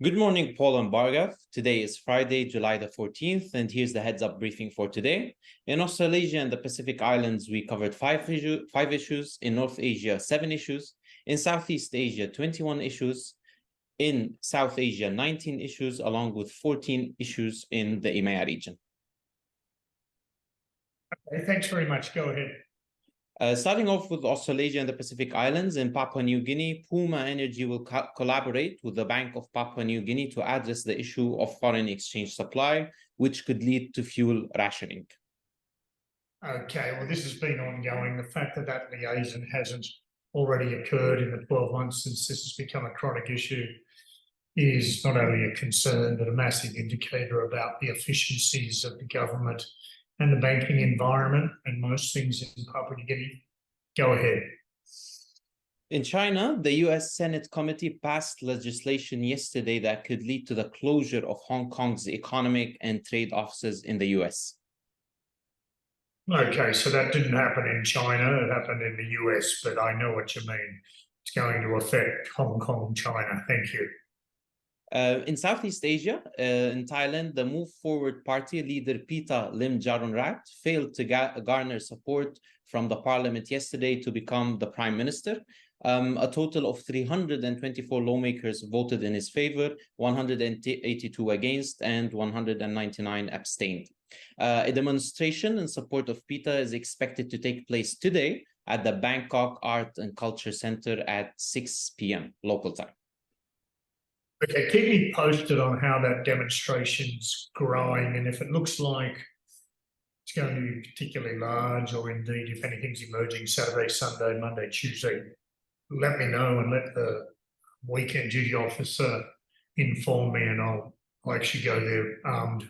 Good morning, Paul and Bhargav. Today is Friday, July the 14th, and here's the heads-up briefing for today. In Australasia and the Pacific Islands, we covered five issues. In North Asia, 7 issues. In Southeast Asia, 21 issues. In South Asia, 19 issues, along with 14 issues in the EMEA region. Okay, thanks very much. Go ahead. Starting off with Australasia and the Pacific Islands, in Papua New Guinea, Puma Energy will collaborate with the Bank of Papua New Guinea to address the issue of foreign exchange supply, which could lead to fuel rationing. Okay, well, this has been ongoing. The fact that that liaison hasn't already occurred in the 12 months since this has become a chronic issue is not only a concern, but a massive indicator about the efficiencies of the government and the banking environment and most things in Papua New Guinea. Go ahead. In China, the US Senate committee passed legislation yesterday that could lead to the closure of Hong Kong's economic and trade offices in the US. Okay, so that didn't happen in China, it happened in the US, but I know what you mean. It's going to affect Hong Kong, China. Thank you. In Southeast Asia, in Thailand, the Move Forward Party leader Pita Limjaroenrat failed to garner support from the parliament yesterday to become the prime minister. A total of 324 lawmakers voted in his favor, 182 against, and 199 abstained. A demonstration in support of Pita is expected to take place today at the Bangkok Art and Culture Center at 6 p.m. local time. Okay, keep me posted on how that demonstration's growing, and if it looks like it's going to be particularly large, or indeed if anything's emerging Saturday, Sunday, Monday, Tuesday, let me know and let the weekend duty officer inform me, and I'll actually go there armed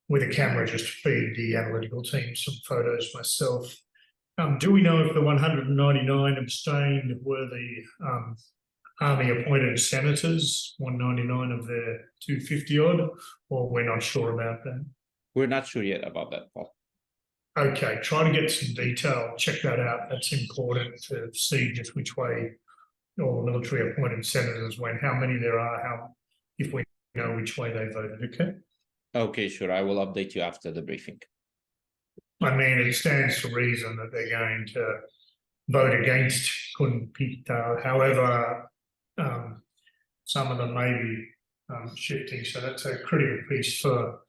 with a camera just to feed the analytical team some photos myself. Do we know if the 199 abstained were the Army-appointed senators, 199 of their 250-odd, or we're not sure about that? We're not sure yet about that, Paul. Okay, try to get some detail. Check that out. That's important to see just which way all the military-appointed senators went, how many there are, if we know which way they voted, okay? Okay, sure. I will update you after the briefing. I mean, it stands to reason that they're going to vote against Kun Pita. However, some of them may be shifting, so that's a critical piece for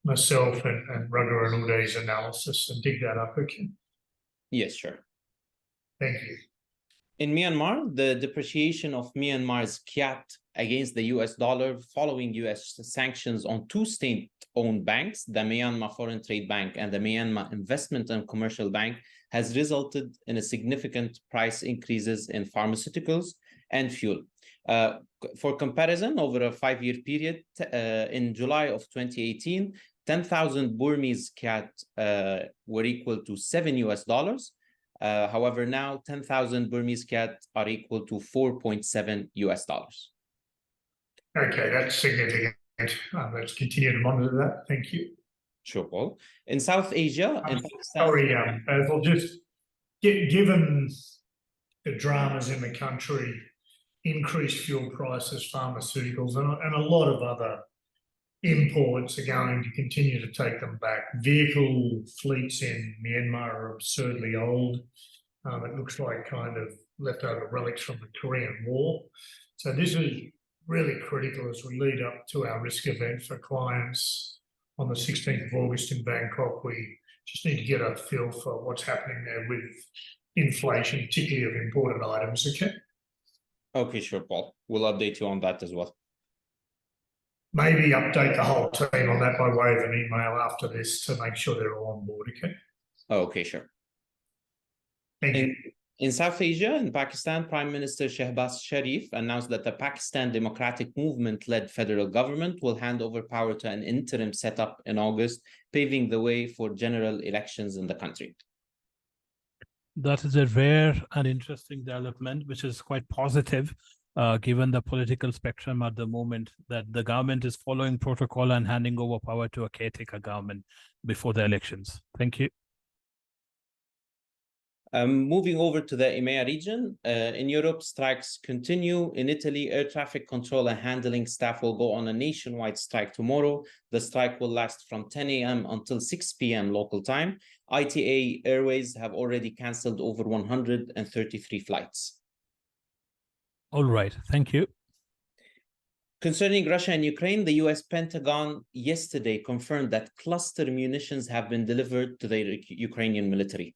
myself and Raghu and Uday's analysis, and dig that up, okay? Yes, sure. Thank you. In Myanmar, the depreciation of Myanmar's kyat against the US dollar following US sanctions on 2 state-owned banks, the Myanmar Foreign Trade Bank and the Myanmar Investment and Commercial Bank, has resulted in a significant price increases in pharmaceuticals and fuel. For comparison, over a 5-year period, in July of 2018, 10,000 Burmese kyat were equal to $7 US. However, now 10,000 Burmese kyat are equal to $4.7 US. Okay, that's significant. Let's continue to monitor that. Thank you. Sure, Paul. In South Asia, in Pakistan, sorry, Basil, just given the dramas in the country, increased fuel prices, pharmaceuticals, and a lot of other imports are going to continue to take them back. Vehicle fleets in Myanmar are absurdly old. It looks like kind of leftover relics from the Korean War. So this is really critical as we lead up to our risk event for clients on the 16th of August in Bangkok. We just need to get a feel for what's happening there with inflation, particularly of imported items, okay? Okay, sure, Paul. We'll update you on that as well. Maybe update the whole team on that by way of an email after this to make sure they're all on board, okay? Okay, sure. Thank you. In South Asia, in Pakistan, Prime Minister Shehbaz Sharif announced that the Pakistan Democratic Movement-led federal government will hand over power to an interim setup in August, paving the way for general elections in the country. That is a rare and interesting development, which is quite positive, given the political spectrum at the moment, that the government is following protocol and handing over power to a caretaker government before the elections. Thank you. Moving over to the EMEA region, in Europe, strikes continue. In Italy, air traffic control and handling staff will go on a nationwide strike tomorrow. The strike will last from 10 a.m. until 6 p.m. local time. ITA Airways have already canceled over 133 flights. All right, thank you. Concerning Russia and Ukraine, the US Pentagon yesterday confirmed that cluster munitions have been delivered to the Ukrainian military.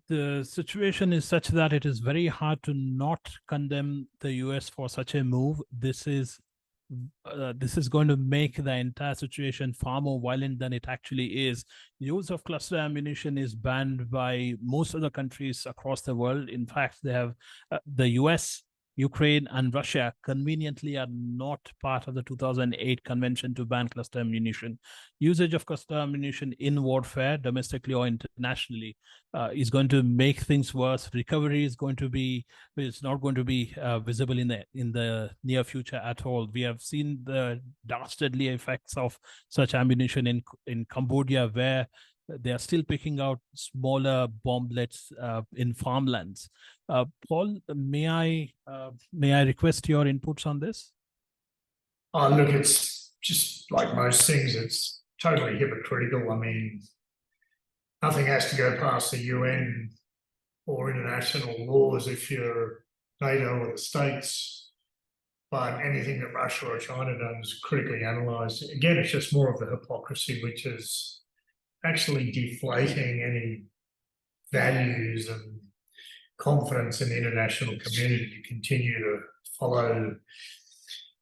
The situation is such that it is very hard to not condemn the US for such a move. This is going to make the entire situation far more violent than it actually is. Use of cluster ammunition is banned by most of the countries across the world. In fact, they have the US, Ukraine, and Russia conveniently are not part of the 2008 convention to ban cluster ammunition. Usage of cluster ammunition in warfare, domestically or internationally, is going to make things worse. Recovery is going to be, it's not going to be visible in the near future at all. We have seen the dastardly effects of such ammunition in Cambodia, where they are still picking out smaller bomblets in farmlands. Paul, may I request your inputs on this? Oh, look, it's just like most things, it's totally hypocritical. I mean, nothing has to go past the UN or international laws if you're NATO or the States, but anything that Russia or China does is critically analysed. Again, it's just more of the hypocrisy, which is actually deflating any values and confidence in the international community to continue to follow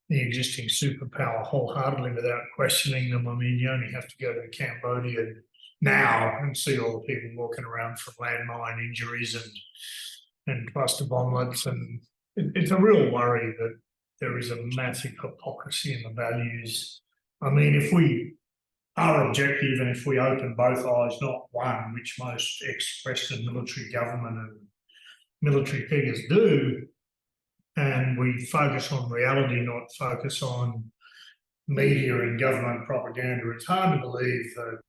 the existing superpower wholeheartedly without questioning them. I mean, you only have to go to Cambodia now and see all the people walking around from landmine injuries and cluster bomblets, and it's a real worry that there is a massive hypocrisy in the values. I mean, if we our objective, and if we open both eyes, not one, which most ex-Western military government and military figures do, and we focus on reality, not focus on media and government propaganda, it's hard to believe that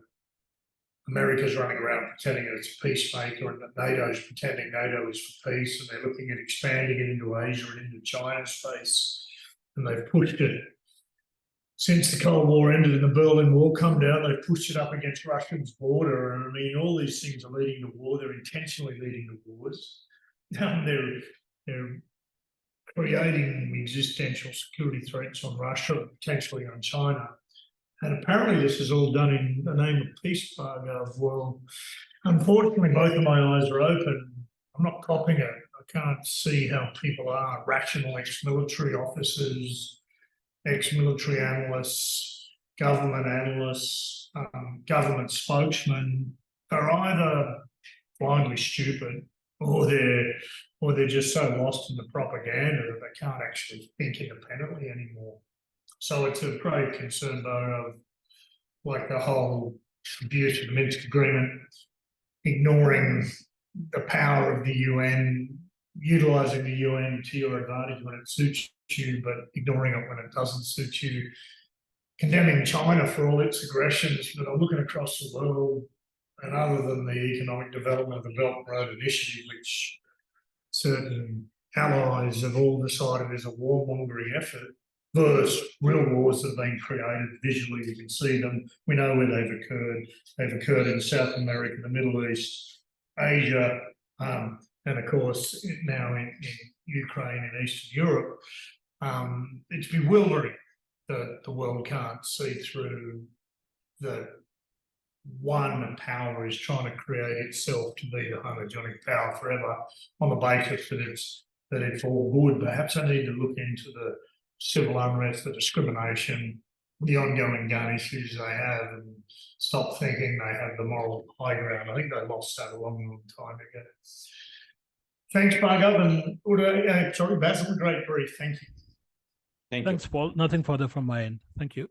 America's running around pretending it's a peacemaker and that NATO's pretending NATO is for peace, and they're looking at expanding it into Asia and into China's space, and they've pushed it. Since the Cold War ended and the Berlin Wall come down, they've pushed it up against Russia's border. And I mean, all these things are leading to war. They're intentionally leading to wars. They're creating existential security threats on Russia, potentially on China. And apparently this is all done in the name of peace, Bhargav. Well, unfortunately, both of my eyes are open. I'm not copying it. I can't see how people are rational ex-military officers, ex-military analysts, government spokesmen are either blindly stupid or they're just so lost in the propaganda that they can't actually think independently anymore. So it's a great concern, though, of like the whole abuse of the Minsk agreement, ignoring the power of the UN, utilising the UN to your advantage when it suits you, but ignoring it when it doesn't suit you, condemning China for all its aggressions. But I'm looking across the world, and other than the economic development of the Belt and Road Initiative, which certain allies have all decided is a warmongering effort, versus real wars that have been created visually, you can see them. We know where they've occurred. They've occurred in South America, the Middle East, Asia, and of course now in Ukraine and Eastern Europe. It's bewildering that the world can't see through that one power is trying to create itself to be the homogenic power forever on the basis that it's all good. Perhaps I need to look into the civil unrest, the discrimination, the ongoing gun issues they have, and stop thinking they have the moral high ground. I think they lost that a long time ago. Thanks, Bhargav, and sorry, Bassel, great brief. Thank you. Thanks, Paul. Nothing further from my end. Thank you.